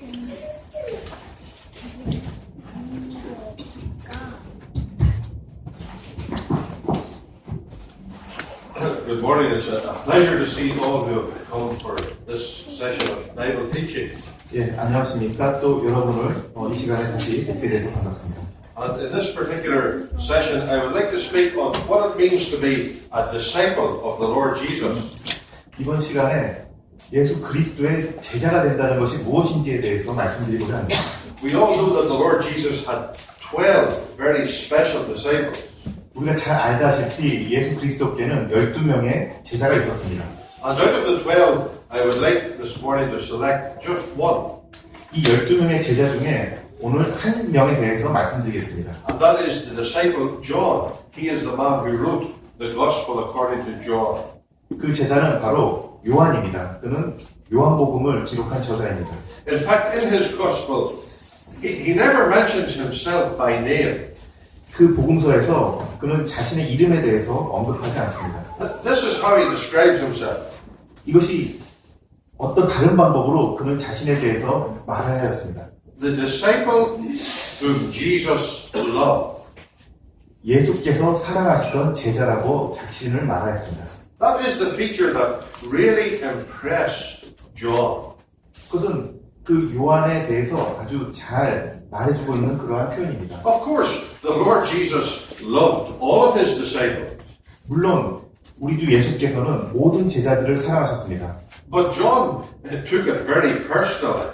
Good morning. It's a pleasure to see all who have come for this session of Bible teaching. 예, 안녕하십니까. 또 여러분을 이 시간에 다시 뵙게 돼서 반갑습니다. And in this particular session, I would like to speak on what it means to be a disciple of the Lord Jesus. 이번 시간에 예수 그리스도의 제자가 된다는 것이 무엇인지에 대해서 말씀드리고자 합니다. We all know that the Lord Jesus had 12 very special disciples. 우리가 잘 알다시피 예수 그리스도께는 12명의 제자가 있었습니다. And out of the 12, I would like this morning to select just one. 이 12명의 제자 중에 오늘 한 명에 대해서 말씀드리겠습니다. And that is the disciple John. He is the man who wrote the Gospel according to John. 그 제자는 바로 요한입니다. 그는 요한복음을 기록한 저자입니다. In fact, in his Gospel, he never mentions himself by name. 그 복음서에서 그는 자신의 이름에 대해서 언급하지 않습니다. This is how he describes himself. 이것이 어떤 다른 방법으로 그는 자신에 대해서 말을 하였습니다. The disciple whom Jesus loved. 예수께서 사랑하시던 제자라고 자신을 말하였습니다. That is the feature that really impressed John. 그것은 그 요한에 대해서 아주 잘 말해주고 있는 그러한 표현입니다. Of course, the Lord Jesus loved all of his disciples. 물론 우리 주 예수께서는 모든 제자들을 사랑하셨습니다. But John took it very personally.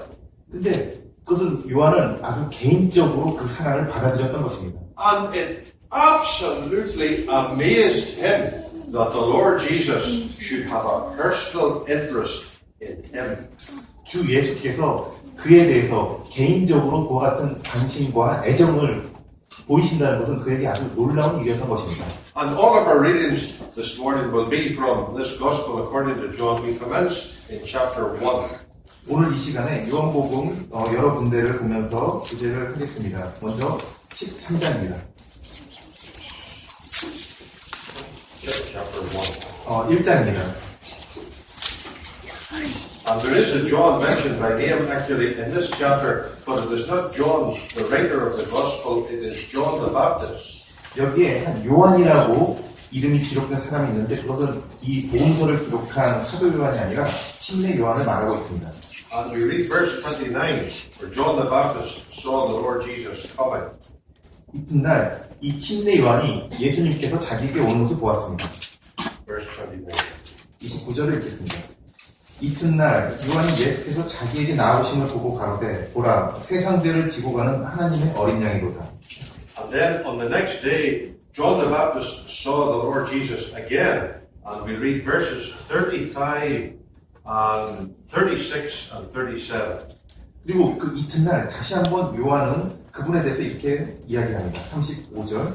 근데 그것은 요한은 아주 개인적으로 그 사랑을 받아들였던 것입니다. And it absolutely amazed him that the Lord Jesus should have a personal interest in him. 주 예수께서 그에 대해서 개인적으로 그와 같은 관심과 애정을 보이신다는 것은 그에게 아주 놀라운 일이었던 것입니다. And all of our readings this morning will be from this Gospel according to John. We commence in chapter 1. 오늘 이 시간에 요한복음 여러 군데를 보면서 주제를 하겠습니다. 먼저 13장입니다. Chapter 1. 1장입니다. And there is a John mentioned by name actually in this chapter, but it is not John, the writer of the Gospel, it is John the Baptist. 여기에 한 요한이라고 이름이 기록된 사람이 있는데 그것은 이 복음서를 기록한 사도 요한이 아니라 침례 요한을 말하고 있습니다. And we read verse 29, where John the Baptist saw the Lord Jesus coming. 이튿날 이 침례 요한이 예수님께서 자기에게 오는 것을 보았습니다. Verse 29. 29절을 읽겠습니다. 이튿날 요한이 예수께서 자기에게 나오심을 보고 가로되 보라 세상 죄를 지고 가는 하나님의 어린 양이로다. And then on the next day, John the Baptist saw the Lord Jesus again. And we read verses 35 and 36 and 37. 그리고 그 이튿날 다시 한번 요한은 그분에 대해서 이렇게 이야기합니다. 35절.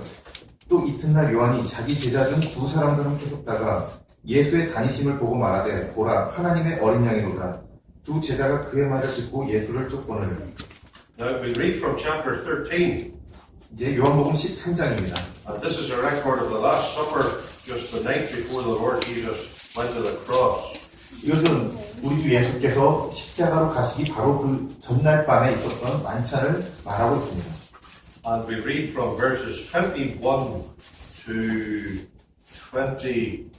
또 이튿날 요한이 자기 제자 중 두 사람과 함께 섰다가 예수의 다니심을 보고 말하되 보라 하나님의 어린 양이로다. 두 제자가 그의 말을 듣고 예수를 쫓거늘. Now we read from chapter 13. 이제 요한복음 13장입니다. And this is a record of the Last Supper just the night before the Lord Jesus went to the cross. 이것은 우리 주 예수께서 십자가로 가시기 바로 그 전날 밤에 있었던 만찬을 말하고 있습니다. And we read from verses 21 to 25.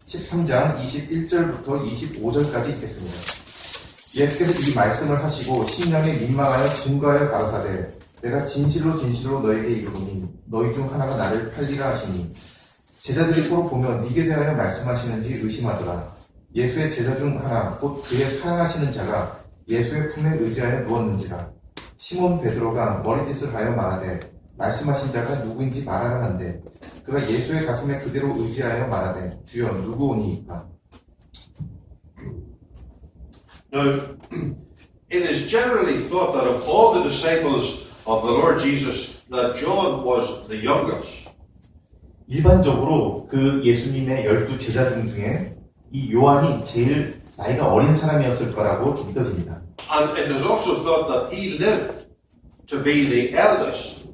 13장 21절부터 25절까지 읽겠습니다. 예수께서 이 말씀을 하시고 심령에 민망하여 증거하여 가라사대 내가 진실로 진실로 너에게 이르노니 너희 중 하나가 나를 팔리라 하시니 제자들이 서로 보며 네게 대하여 말씀하시는지 의심하더라. 예수의 제자 중 하나 곧 그의 사랑하시는 자가 예수의 품에 의지하여 누웠는지라. 시몬 베드로가 머리짓을 하여 말하되 말씀하신 자가 누구인지 말하라 한데 그가 예수의 가슴에 그대로 의지하여 말하되 주여 누구오니이까. Now, it is generally thought that of all the disciples of the Lord Jesus, that John was the youngest. 일반적으로 그 예수님의 12 제자 중에 이 요한이 제일 나이가 어린 사람이었을 거라고 믿어집니다. And it is also thought that he lived to be the eldest.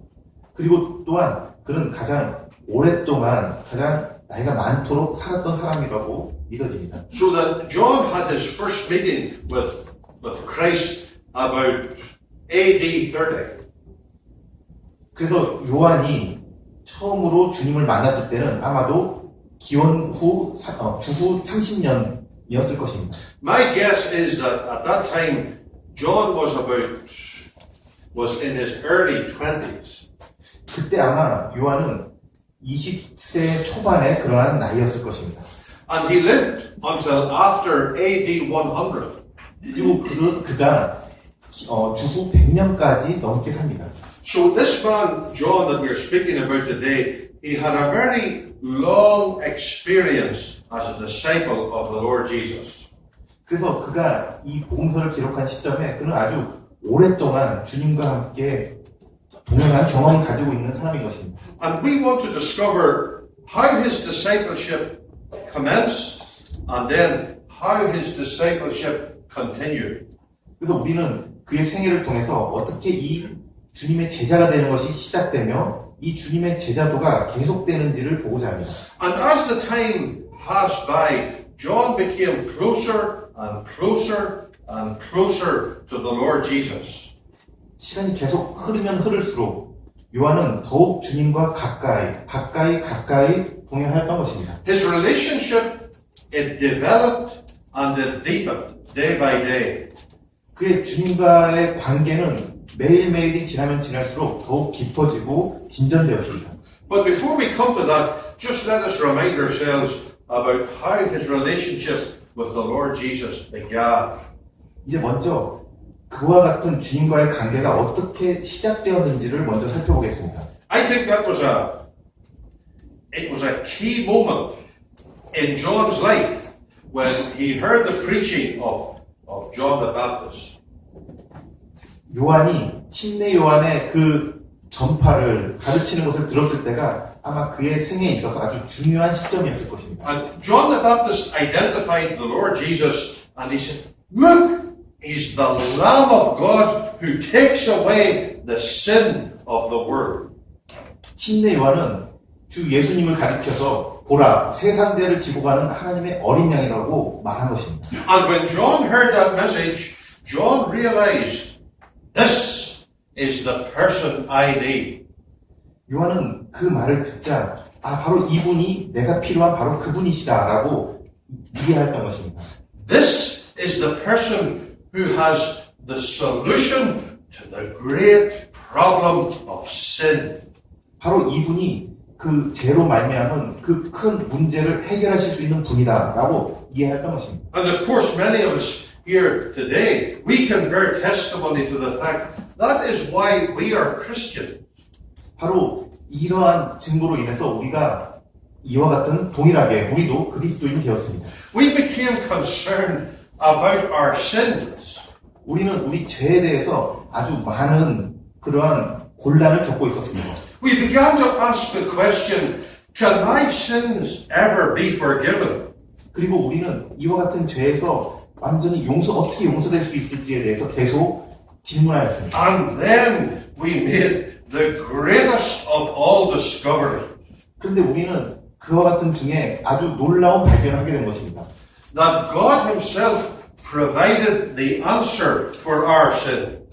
그리고 또한 그는 가장 오랫동안 가장 나이가 많도록 살았던 사람이라고 믿어집니다. So that John had his first meeting with Christ about AD 30. 그래서 요한이 처음으로 주님을 만났을 때는 아마도 기원 후 주후 30년이었을 것입니다. My guess is that at that time John was in his early 20s. 그때 아마 요한은 20세 초반의 그러한 나이였을 것입니다. And he lived until after AD 100. 그리고 그가 주후 100년까지 넘게 삽니다. So this man, John, that we're speaking about today, he had a very long experience as a disciple of the Lord Jesus. 그래서 그가 이 복음서를 기록한 시점에 그는 아주 오랫동안 주님과 함께 동행한 경험을 가지고 있는 사람인 것입니다. And we want to discover how his discipleship commenced and then how his discipleship continued. 그래서 우리는 그의 생애를 통해서 어떻게 이 주님의 제자가 되는 것이 시작되며 이 주님의 제자도가 계속되는지를 보고자 합니다. And as the time passed by, John became closer and closer and closer to the Lord Jesus. 시간이 계속 흐르면 흐를수록 요한은 더욱 주님과 가까이 동행하였던 것입니다. His relationship, it developed and it deepened day by day. 그의 주님과의 관계는 매일매일이 지나면 지날수록 더욱 깊어지고 진전되었습니다. But before we come to that, just let us remind ourselves about how his relationship with the Lord Jesus began. 이제 먼저 그와 같은 주님과의 관계가 어떻게 시작되었는지를 먼저 살펴보겠습니다. I think that was a key moment in John's life when he heard the preaching of John the Baptist. 요한이 침례 요한의 그 전파를 가르치는 것을 들었을 때가 아마 그의 생애에 있어서 아주 중요한 시점이었을 것입니다. And John the Baptist identified the Lord Jesus and he said, "Look, he's the Lamb of God who takes away the sin of the world." 침례 요한은 주 예수님을 가리켜서 보라, 세상 죄를 지고 가는 하나님의 어린 양이라고 말한 것입니다. And when John heard that message, John realized, this is the person I need. 요한은 그 말을 듣자 바로 이분이 내가 필요한 바로 그분이시다라고 이해했던 것입니다. This is the person who has the solution to the great problem of sin. 바로 이분이 그 죄로 말미암은 그 큰 문제를 해결하실 수 있는 분이다라고 이해했던 것입니다. And of course, many of us here today, we can bear testimony to the fact that is why we are Christian. 바로 이러한 증거로 인해서 우리가 이와 같은 동일하게 우리도 그리스도인이 되었습니다. We became concerned about our sins. 우리는 우리 죄에 대해서 아주 많은 그러한 곤란을 겪고 있었습니다. We began to ask the question, can my sins ever be forgiven? 그리고 우리는 이와 같은 죄에서 완전히 어떻게 용서될 수 있을지에 대해서 계속 질문하였습니다. And then we made the greatest of all discoveries. 그런데 우리는 그와 같은 중에 아주 놀라운 발견을 하게 된 것입니다. That God Himself provided the answer for our sin.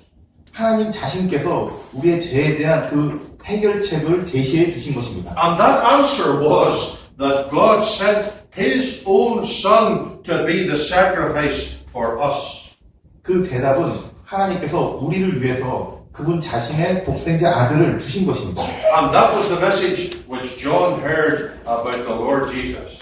하나님 자신께서 우리의 죄에 대한 그 해결책을 제시해 주신 것입니다. And that answer was that God sent His own Son to be the sacrifice for us. 그 대답은 하나님께서 우리를 위해서 그분 자신의 독생자 아들을 주신 것입니다. And that was the message which John heard about the Lord Jesus.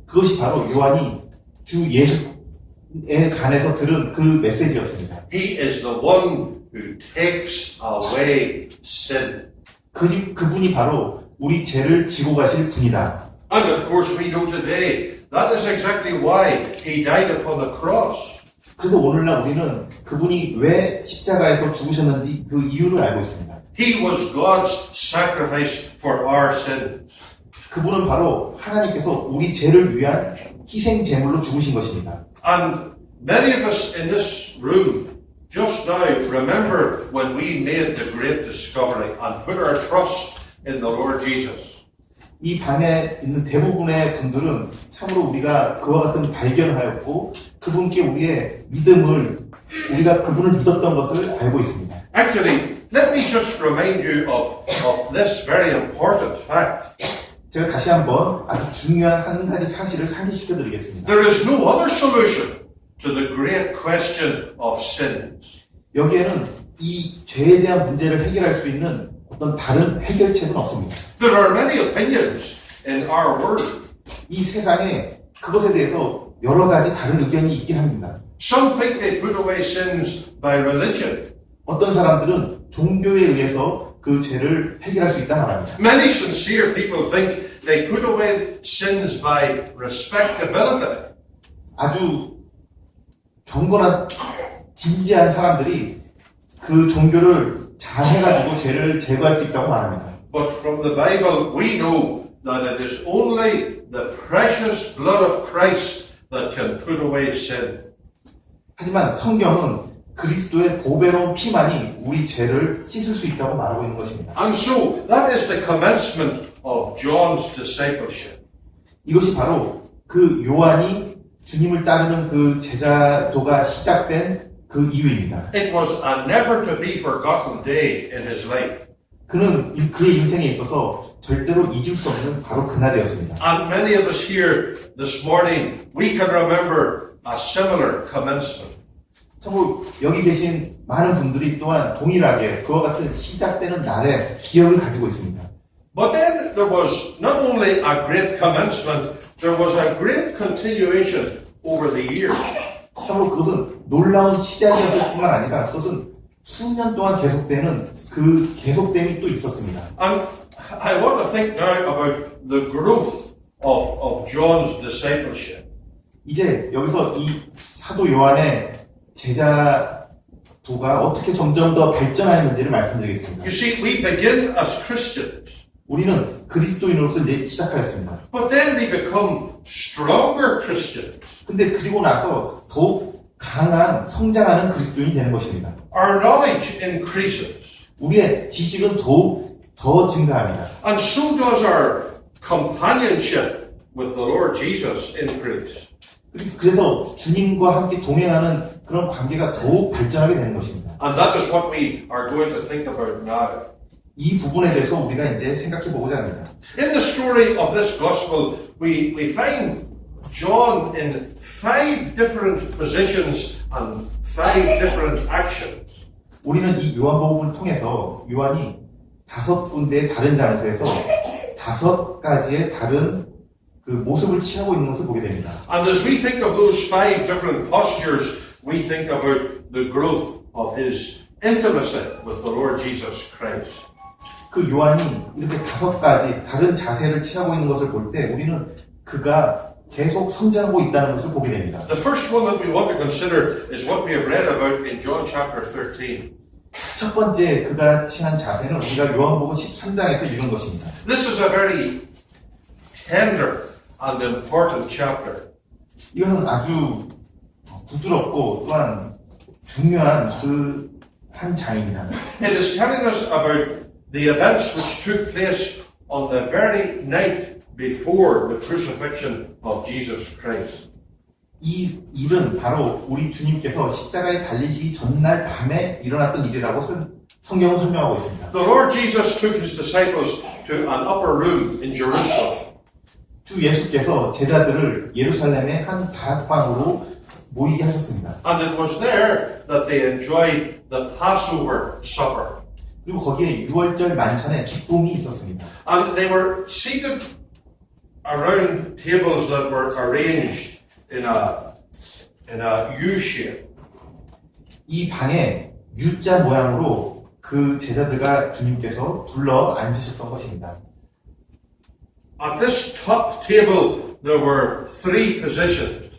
그것이 바로 요한이 주 예수에 관해서 들은 그 메시지였습니다. He is the one who takes away sin. 그분이 바로 우리 죄를 지고 가실 분이다. And of course we know today that is exactly why He died upon the cross. 그래서 오늘날 우리는 그분이 왜 십자가에서 죽으셨는지 그 이유를 알고 있습니다. He was God's sacrifice for our sins. 그분은 바로 하나님께서 우리 죄를 위한 희생 제물로 죽으신 것입니다. And many of us in this room just now remember when we made the great discovery and put our trust in the Lord Jesus. 이 방에 있는 대부분의 분들은 참으로 우리가 그와 같은 발견을 하였고 그분께 우리의 믿음을 우리가 그분을 믿었던 것을 알고 있습니다. Actually, let me just remind you of this very important fact. 제가 다시 한번 아주 중요한 한 가지 사실을 상기시켜 드리겠습니다. There is no other solution to the great question of sins. 여기에는 이 죄에 대한 문제를 해결할 수 있는 어떤 다른 해결책은 없습니다. There are many opinions in our world. 이 세상에 그것에 대해서 여러 가지 다른 의견이 있긴 합니다. Some think they put away sins by religion. 어떤 사람들은 종교에 의해서 그 죄를 해결할 수 있다 말합니다. Many sincere people think they put away sins by respectability. 아주 경건한 진지한 사람들이 그 종교를 잘 해가지고 죄를 제거할 수 있다고 말합니다. But from the Bible, we know that it is only the precious blood of Christ that can put away sin. 하지만 성경은 그리스도의 보배로운 피만이 우리 죄를 씻을 수 있다고 말하고 있는 것입니다. And so, that is the commencement of John's discipleship. 이것이 바로 그 요한이 주님을 따르는 그 제자도가 시작된 그 이유입니다. It was a never to be forgotten day in his life. 그는 그의 인생에 있어서 절대로 잊을 수 없는 바로 그날이었습니다. And many of us here this morning, we can remember a similar commencement. 참고 여기 계신 많은 분들이 또한 동일하게 그와 같은 시작되는 날의 기억을 가지고 있습니다. But then there was not only a great commencement, there was a great continuation over the years. 참으로 그것은 놀라운 시작이었을 뿐만 아니라 그것은 수년 동안 계속되는 그 계속됨이 또 있었습니다. And I want to think now about the growth of John's discipleship. 이제 여기서 이 사도 요한의 제자도가 어떻게 점점 더 발전하였는지를 말씀드리겠습니다. You see, we begin as Christians, 우리는 그리스도인으로서 이제 시작하였습니다. but then we become stronger Christians. 근데 그리고 나서 더욱 강한 성장하는 그리스도인이 되는 것입니다. Our knowledge increases, 우리의 지식은 더욱 더 증가합니다. and so does our companionship with the Lord Jesus increase. 그래서 주님과 함께 동행하는 그런 관계가 더욱 발전하게 되는 것입니다. And that is what we are going to think about now. 이 부분에 대해서 우리가 이제 생각해 보고자 합니다. In the story of this gospel, we find John in 5 different positions and 5 different actions. 우리는 이 요한복음을 통해서 요한이 5군데의 다른 장소에서 5가지의 다른 그 모습을 취하고 있는 것을 보게 됩니다. And as we think of those 5 different postures, we think about the growth of his intimacy with the Lord Jesus Christ. 그 요한이 이렇게 5가지 다른 자세를 취하고 있는 것을 볼 때 우리는 그가 계속 성장하고 있다는 것을 보게 됩니다. The first one that we want to consider is what we have read about in John chapter 13. 첫 번째 그가 취한 자세는 우리가 요한복음 13장에서 읽은 것입니다. This is a very tender and important chapter. 이것은 아주 부드럽고 또한 중요한 그 한 장입니다. It is telling us about the events which took place on the very night before the crucifixion of Jesus Christ. 이 일은 바로 우리 주님께서 십자가에 달리시기 전날 밤에 일어났던 일이라고 성경은 설명하고 있습니다. The Lord Jesus took his disciples to an upper room in Jerusalem. 주 예수께서 제자들을 예루살렘의 한 다락방으로 모이게 하셨습니다. And it was there that they enjoyed the Passover supper. 그리고 거기에 유월절 만찬에 기쁨이 있었습니다. And they were seated around tables that were arranged in a U-shape. 이 방에 U자 모양으로 그 제자들과 주님께서 둘러 앉으셨던 것입니다. At this top table, there were 3 positions.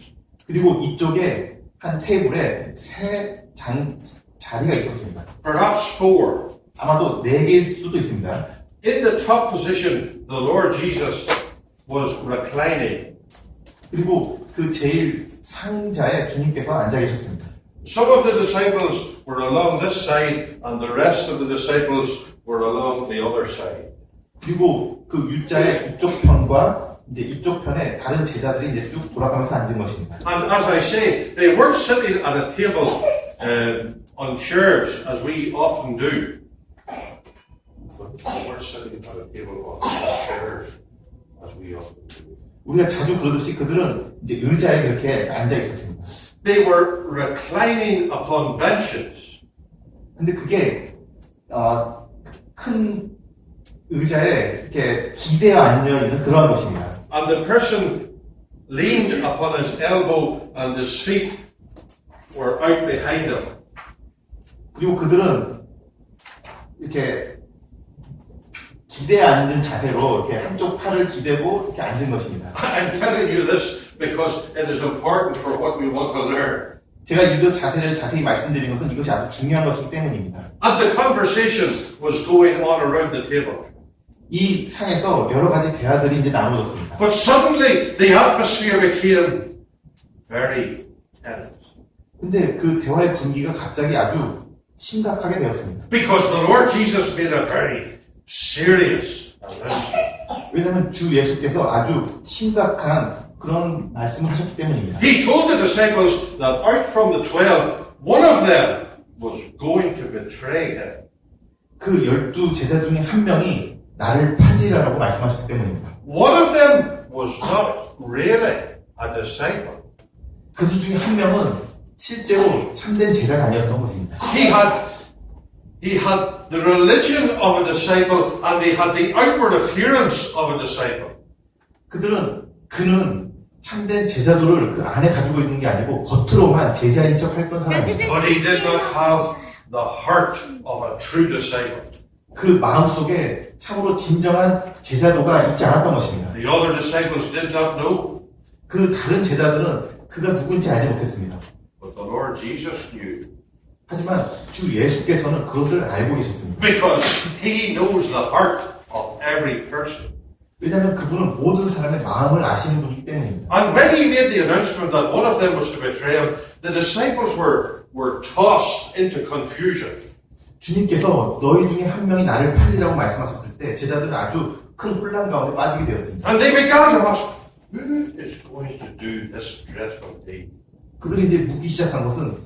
그리고 이쪽에 한 테이블에 3 자리가 있었습니다. Perhaps 4. 아마도 4개일 수도 있습니다. In the top position, the Lord Jesus was reclining. 그리고 그 제일 상자에 주님께서 앉아 계셨습니다. Some of the disciples were along this side, and the rest of the disciples were along the other side. 그리고 그 U자의 이쪽 편과 이제 이쪽 편에 다른 제자들이 이제 쭉 돌아가면서 앉은 것입니다. And as I say, they weren't sitting at a table on chairs as we often do. They weren't sitting at a table on chairs as we often do. 우리가 자주 그러듯이 그들은 이제 의자에 그렇게 앉아 있었습니다. They were reclining upon benches. 근데 그게 큰 의자에 이렇게 기대어 앉아 있는 그러한 것입니다. And the person leaned upon his elbow and his feet were out behind him. 그리고 그들은 이렇게 기대어 앉은 자세로 이렇게 한쪽 팔을 기대고 이렇게 앉은 것입니다. I'm telling you this because it is important for what we want to learn. 제가 이 자세를 자세히 말씀드린 것은 이것이 아주 중요한 것이기 때문입니다. And the conversation was going on around the table. 이 상에서 여러 가지 대화들이 이제 나누어졌습니다. But suddenly the atmosphere became very tense. 근데 그 대화의 분위기가 갑자기 아주 심각하게 되었습니다. Because the Lord Jesus made a very serious announcement. 왜냐하면 주 예수께서 아주 심각한 그런 말씀을 하셨기 때문입니다. He told the disciples that out from the 12, one of them was going to betray him. 그 12 제자 중에 한 명이 나를 팔리라라고 말씀하셨기 때문입니다. One of them was not really a disciple. 그들 중에 한 명은 실제로 참된 제자가 아니었던 것입니다. He had the religion of a disciple and he had the outward appearance of a disciple. 그는 참된 제자도를 그 안에 가지고 있는 게 아니고 겉으로만 제자인 척 했던 사람입니다. But he did not have the heart of a true disciple. 그 마음속에 참으로 진정한 제자도가 있지 않았던 것입니다. The other disciples did not know. 그 다른 제자들은 그가 누군지 알지 못했습니다. But the Lord Jesus knew. 하지만 주 예수께서는 그것을 알고 계셨습니다. Because he knows the heart of every person. 왜냐하면 그분은 모든 사람의 마음을 아시는 분이기 때문입니다. And when he made the announcement that one of them was to betray him, the disciples were tossed into confusion. 주님께서 너희 중에 한 명이 나를 팔리라고 말씀하셨을 때 제자들은 아주 큰 혼란 가운데 빠지게 되었습니다. And they began to ask, who is going to do this dreadful deed? 그들이 이제 묻기 시작한 것은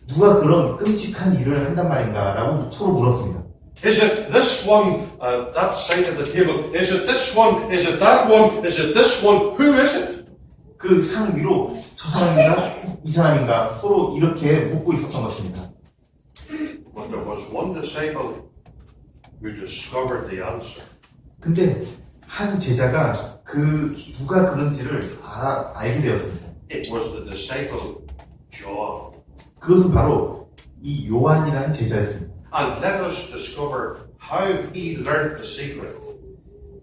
누가 그런 끔찍한 일을 한단 말인가라고 서로 물었습니다. Is it this one at that side of the table? Is it this one? Is it that one? Is it this one? Who is it? 그 상 위로 저 사람인가 이 사람인가 서로 이렇게 묻고 있었던 것입니다. But there was one disciple who discovered the answer. 근데 한 제자가 그 누가 그런지를 알게 되었습니다. It was the disciple John. 그것은 바로 이 요한이라는 제자였습니다. And let us discover how he learned the secret.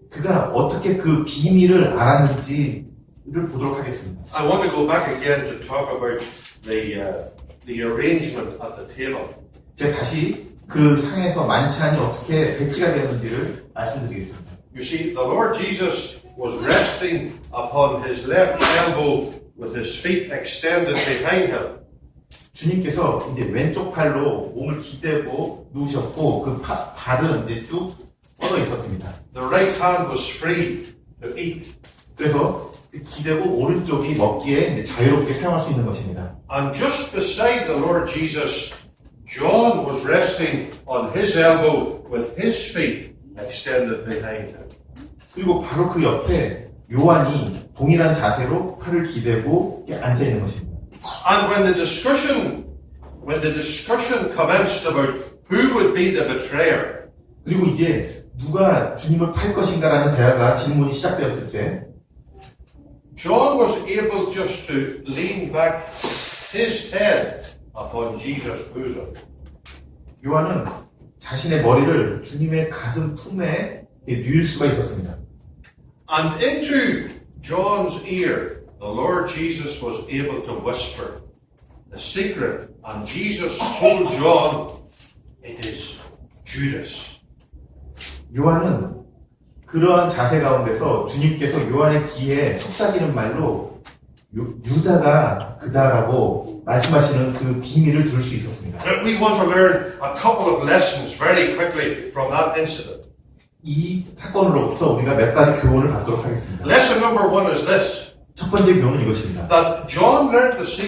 그가 어떻게 그 비밀을 알았는지를 보도록 하겠습니다. I want to go back again to talk about the arrangement at the table. 제가 다시 그 상에서 만찬이 어떻게 배치가 되었는지를 말씀드리겠습니다. You see, the Lord Jesus was resting upon his left elbow with his feet extended behind him. 주님께서 이제 왼쪽 팔로 몸을 기대고 누우셨고 그 발은 이제 쭉 뻗어 있었습니다. The right hand was free to eat. 그래서 기대고 오른쪽이 먹기에 이제 자유롭게 사용할 수 있는 것입니다. And just beside the Lord Jesus, John was resting on his elbow with his feet extended behind him. 그리고 바로 그 옆에 요한이 동일한 자세로 팔을 기대고 이렇게 앉아 있는 것입니다. And when the discussion commenced about who would be the betrayer, 그리고 이제 누가 주님을 팔 것인가라는 대화가 질문이 시작되었을 때 John was able just to lean back his head upon Jesus' bosom. 요한은 자신의 머리를 주님의 가슴 품에 누일 수가 있었습니다. And into John's ear, the Lord Jesus was able to whisper the secret. And Jesus told John, it is Judas. 요한은 그러한 자세 가운데서 주님께서 요한의 귀에 속삭이는 말로 유다가 그다라고 말씀하시는 그 비밀을 들을 수 있었습니다. We want to learn a couple of lessons very quickly from that incident. 이 사건으로부터 우리가 몇 가지 교훈을 받도록 하겠습니다. Lesson number one is this, 첫 번째 교훈은 이것입니다. that John learned to see